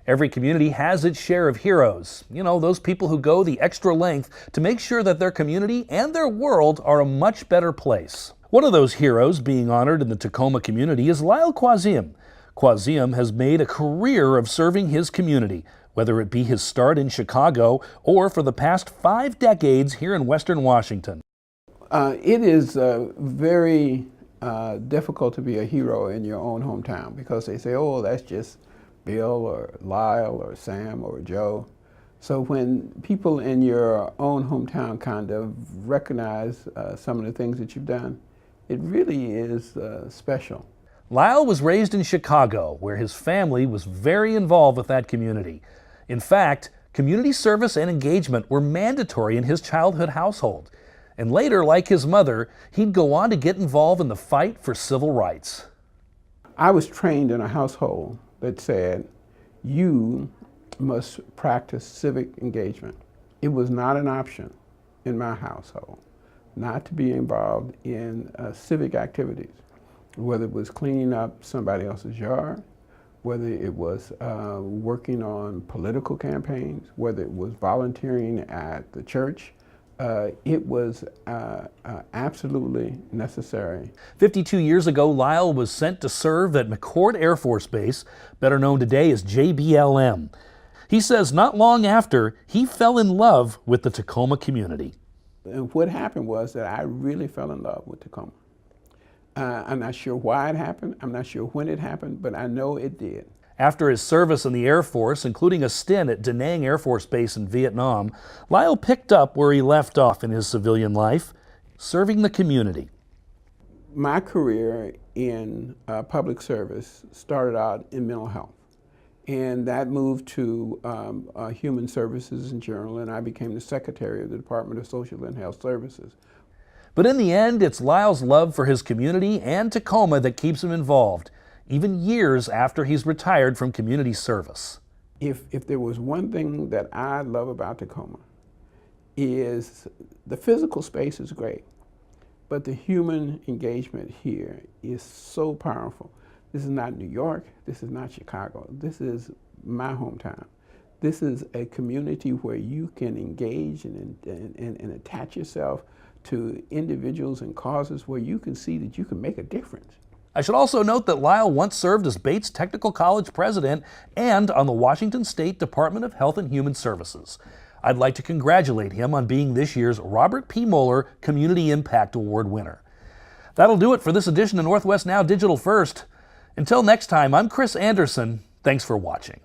Every community has its share of heroes. You know, those people who go the extra length to make sure that their community and their world are a much better place. One of those heroes being honored in the Tacoma community is Lyle Quasim. Quasim has made a career of serving his community, whether it be his start in Chicago or for the past 5 decades here in Western Washington. It is very difficult to be a hero in your own hometown because they say, oh, that's just Bill or Lyle or Sam or Joe. So when people in your own hometown kind of recognize some of the things that you've done, it really is special. Lyle was raised in Chicago, where his family was very involved with that community. In fact, community service and engagement were mandatory in his childhood household. And later, like his mother, he'd go on to get involved in the fight for civil rights. I was trained in a household that said, you must practice civic engagement. It was not an option in my household not to be involved in civic activities, whether it was cleaning up somebody else's yard, whether it was working on political campaigns, whether it was volunteering at the church. It was absolutely necessary. 52 years ago, Lyle was sent to serve at McChord Air Force Base, better known today as JBLM. He says not long after, he fell in love with the Tacoma community. And what happened was that I really fell in love with Tacoma. I'm not sure why it happened, I'm not sure when it happened, but I know it did. After his service in the Air Force, including a stint at Da Nang Air Force Base in Vietnam, Lyle picked up where he left off in his civilian life, serving the community. My career in public service started out in mental health, and that moved to Human Services and Journal, and I became the secretary of the Department of Social and Health Services. But in the end, it's Lyle's love for his community and Tacoma that keeps him involved, even years after he's retired from community service. If there was one thing that I love about Tacoma, is the physical space is great, but the human engagement here is so powerful. This is not New York, this is not Chicago, this is my hometown. This is a community where you can engage and attach yourself to individuals and causes where you can see that you can make a difference. I should also note that Lyle once served as Bates Technical College president and on the Washington State Department of Health and Human Services. I'd like to congratulate him on being this year's Robert P. Moeller Community Impact Award winner. That'll do it for this edition of Northwest Now Digital First. Until next time, I'm Chris Anderson. Thanks for watching.